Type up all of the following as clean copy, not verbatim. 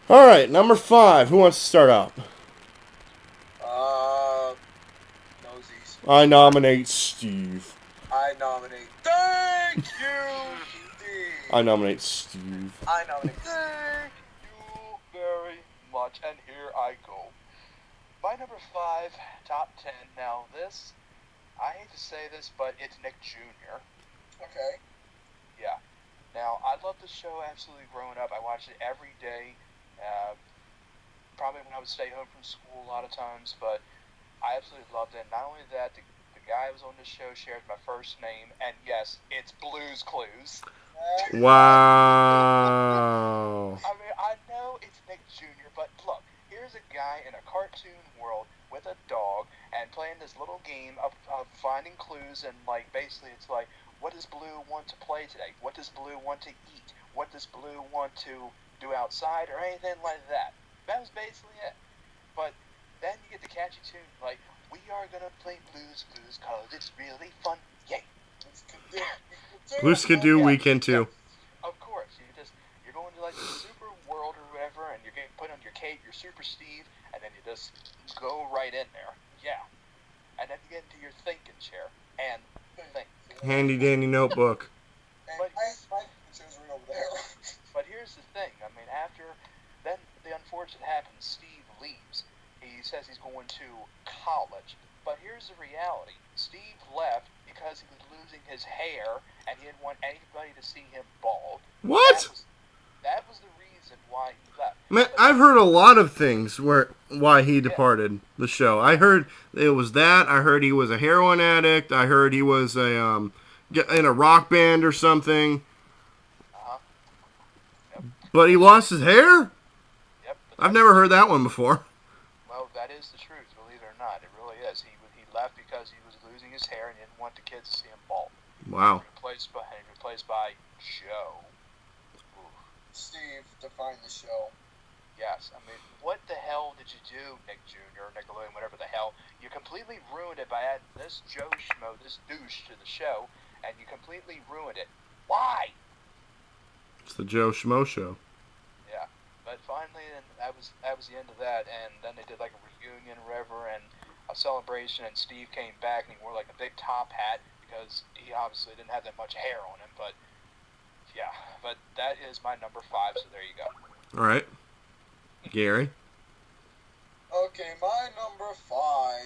All right, number 5. Who wants to start out? Uh, Nosies. I nominate Steve. I nominate. Thank you, Steve. I nominate Steve. I nominate. Thank you very much. And here I go. My number 5, top 10. Now this, I hate to say this, but it's Nick Jr. Okay. Yeah. Now I love the show absolutely growing up. I watched it every day. Uh, Probably when I would stay home from school a lot of times, but I absolutely loved it. Not only that, the guy who was on this show shared my first name, and yes, it's Blue's Clues. Wow. I mean, I know it's Nick Jr., but look, here's a guy in a cartoon world with a dog and playing this little game of finding clues, and like basically it's like, what does Blue want to play today? What does Blue want to eat? What does Blue want to do outside or anything like that? That was basically it. But then you get the catchy tune like, we are gonna play Blues Clues cause it's really fun. Yay! Blues can do Yeah, weekend too. of course, you're going to like the super world or whatever, and you're getting put on your cape, your super Steve, and then you just go right in there. Yeah, and then you get into your thinking chair and think. Handy dandy notebook. But my concerns were over there. But here's the thing. I mean, after then the unfortunate happens. Steve leaves. He says he's going to college. But here's the reality. Steve left because he was losing his hair, and he didn't want anybody to see him bald. What? That was the reason why he left. Man, I've heard a lot of things why he departed the show. I heard it was that. I heard he was a heroin addict. I heard he was in a rock band or something. Yep. But he lost his hair? Yep. I've never heard that one before. Well, that is the truth, believe it or not. It really is. He left because he was losing his hair and he didn't want the kids to see him bald. Wow. Replaced by Joe. Ooh. Steve defined the show. Yes, I mean, what the hell did you do, Nick Jr., or Nickelodeon, whatever the hell? You completely ruined it by adding this Joe Schmo, this douche to the show, and you completely ruined it. Why? It's the Joe Schmo Show. Yeah, but finally, and that was the end of that, and then they did like a reunion or whatever, and a celebration, and Steve came back, and he wore like a big top hat, because he obviously didn't have that much hair on him, but yeah, but that is my number 5, so there you go. All right. Gary? Okay, my number 5.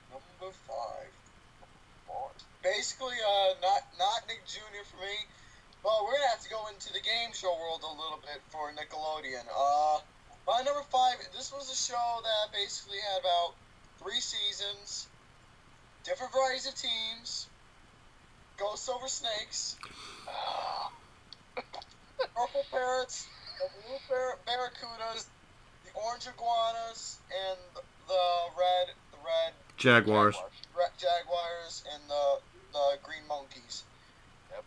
Number 5. Basically, not Nick Jr. for me. Well, we're gonna have to go into the game show world a little bit for Nickelodeon. My number 5. This was a show that basically had about 3 seasons, different varieties of teams, ghosts over snakes, purple parrots, the blue barracudas, the orange iguanas, and the red Jaguars. jaguars, and the green monkeys. Yep.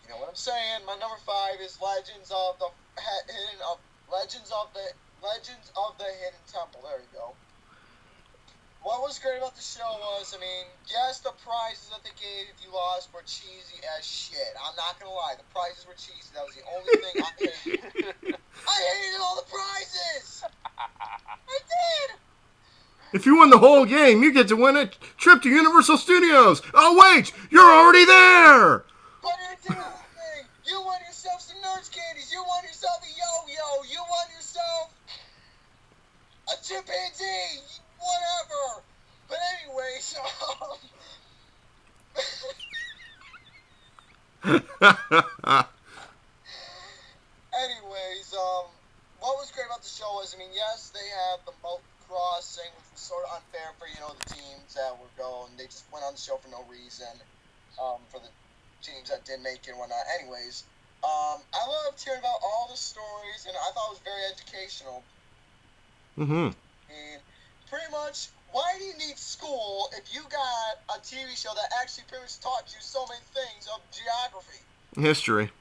You know what I'm saying? My number 5 is Legends of the Hidden Temple. There you go. What was great about the show was, I mean, yes, the prizes that they gave if you lost were cheesy as shit. I'm not gonna lie, the prizes were cheesy. That was the only thing I hated. I hated all the prizes. I did. If you win the whole game, you get to win a trip to Universal Studios. Oh, wait! You're already there! But it did everything. You won yourself some Nerds candies. You won yourself a yo-yo. You won yourself a chimpanzee. Whatever. But anyways, what was great about the show was, I mean, yes, they had the moat crossing, which was sort of unfair for, the teams that were going. They just went on the show for no reason, for the teams that didn't make it and whatnot. Anyways, I loved hearing about all the stories, and I thought it was very educational. Mm-hmm. And pretty much, why do you need school if you got a TV show that actually pretty much taught you so many things of geography? History.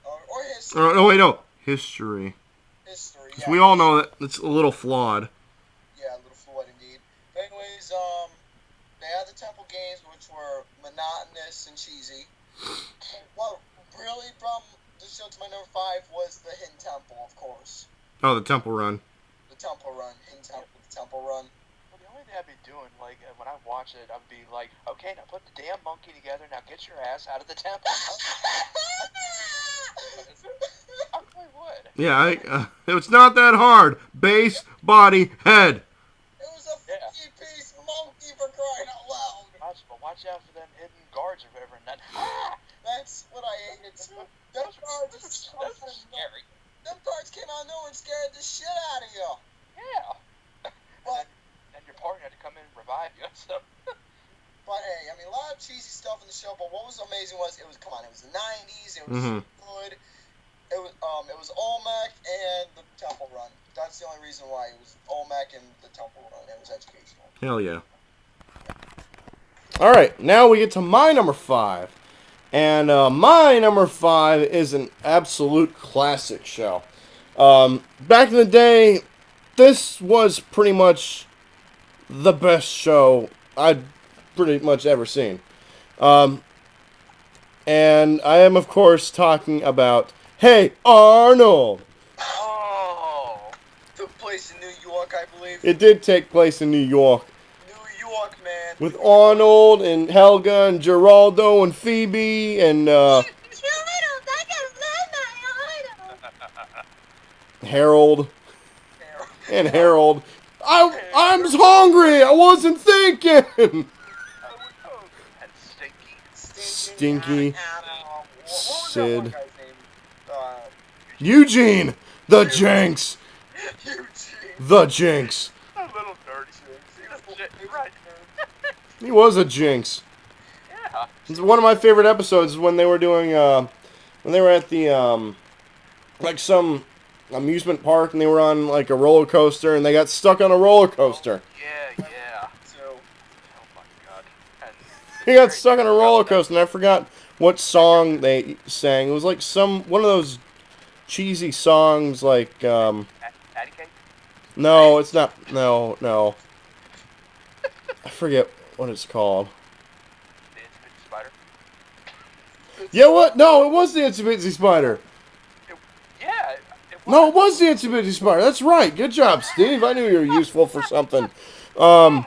Or history. No, wait, no. History. History, yeah. We all know that it's a little flawed. Yeah, a little flawed indeed. But anyways, they had the Temple Games, which were monotonous and cheesy. What really brought the show to my number 5 was the Hidden Temple, of course. Oh, the Temple Run. The Temple Run. The Temple Run. Well, the only thing I'd be doing, like, when I watch it, I'd be like, okay, now put the damn monkey together. Now get your ass out of the temple. I really would. Yeah, it's not that hard. Base, body, head. It was a 50-piece monkey for crying out loud. Watch out for them hidden guards or whatever. And then, that's what I hated too. Them guards are so scary. Them guards came out of nowhere and scared the shit out of you. Yeah. But and your partner had to come in and revive you. So. But hey, I mean, a lot of cheesy stuff in the show. But what was amazing was it was the '90s. It was good. It was Olmec and the Temple Run. That's the only reason why it was Olmec and the Temple Run. It was educational. Hell yeah. All right, now we get to my number 5. And my number 5 is an absolute classic show. Back in the day, this was pretty much the best show I'd pretty much ever seen. And I am, of course, talking about Hey Arnold! Oh! Took place in New York, I believe. It did take place in New York. New York, man. With Arnold and Helga and Geraldo and Phoebe and Harold. And Harold. I'm just hungry. I wasn't thinking. And Stinky. Sid. What was that one guy's name? Eugene. The Jinx. Eugene. The Jinx. A little dirty. Right. He was a Jinx. Yeah. It's one of my favorite episodes is when they were doing, when they were at the, like some amusement park and they were on like a roller coaster and they got stuck on a roller coaster. Yeah. So, Oh my god. And He got stuck on a roller coaster and I forgot what song they sang. It was like one of those cheesy songs like, Patty cake? no, it's not, no. I forget what it's called. The Itsy Bitsy Spider? Yeah, what? No, it was the Itsy Bitsy Spider. Yeah. No, it was the Itsy Bitsy Spider. That's right. Good job, Steve. I knew you were useful for something. And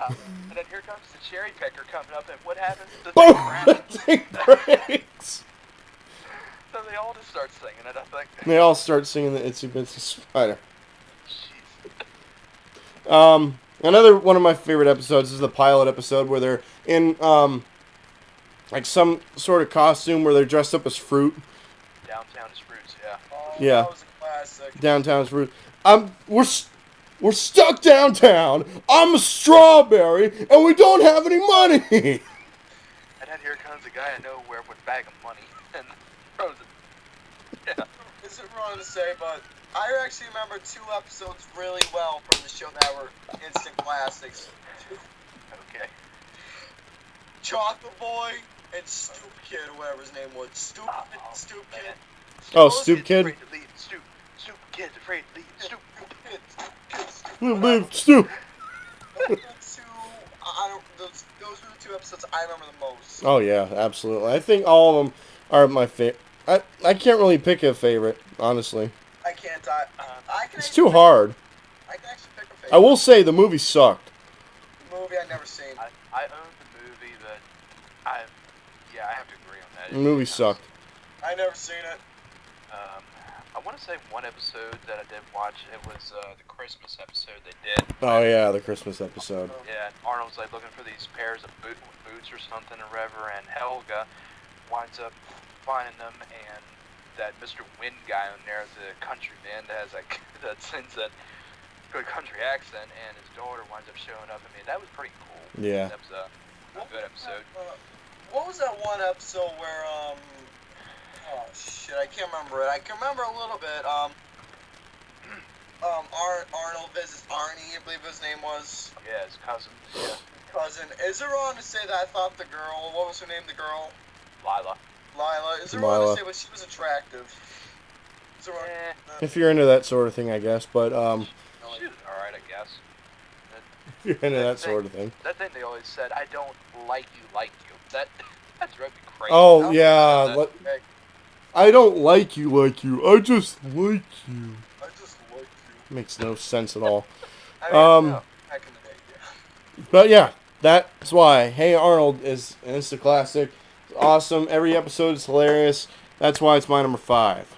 then here comes the cherry picker coming up, and what happens? The Boom! thing The thing breaks. So they all just start singing it, I think. They all start singing the Itsy Bitsy Spider. Jeez. Another one of my favorite episodes is the pilot episode where they're in, like some sort of costume where they're dressed up as fruit. Downtown is fruits, yeah. oh, Yeah. That was a classic. Downtown is fruit. We're stuck downtown. I'm a strawberry, and we don't have any money. And then here comes a guy I know where with a bag of money and throws it. Yeah. Is it wrong to say, but I actually remember 2 episodes really well from the show that were instant classics. Okay. Chocolate Boy and Stoop Kid, or whatever his name was. Stoop Kid. Man. Oh, Stoop Kid? Afraid to leave. Stoop Kid's afraid to leave. Stoop. Stoop. Those were the 2 episodes I remember the most. Oh yeah, absolutely. I think all of them are my favorite. I can't really pick a favorite, honestly. I can't. It's too hard. I can actually pick a favorite. I will say the movie sucked. Movie I never seen. I own the movie, but I have to agree on that. The movie sucked. I never seen it. I want to say one episode that I did watch. It was the Christmas episode they did. Oh yeah, the Christmas episode. Yeah, Arnold's like looking for these pairs of boots or something or whatever, and Helga winds up finding them, and that Mr. Wind guy on there is a countryman that has that sings that good country accent, and his daughter winds up showing up. I mean, that was pretty cool. Yeah. That was a good episode. What was that one episode where oh shit, I can't remember it. I can remember a little bit. Arnold visits Arnie, I believe his name was. Yeah, his cousin. Yeah. Cousin. Is it wrong to say that I thought the girl, what was her name, the girl? Lila. Is it wrong Lila. to say but she was attractive? Is it wrong? If you're into that sort of thing, I guess. But She was alright, I guess. if you're into that sort of thing. That thing they always said, I don't like you. That drove me crazy. Oh yeah. Hey, I don't like you. I just like you. I just like you. Makes no sense at all. I mean, no, back in the day, yeah. But yeah, that's why Hey Arnold is an instant classic. It's awesome. Every episode is hilarious. That's why it's my number 5.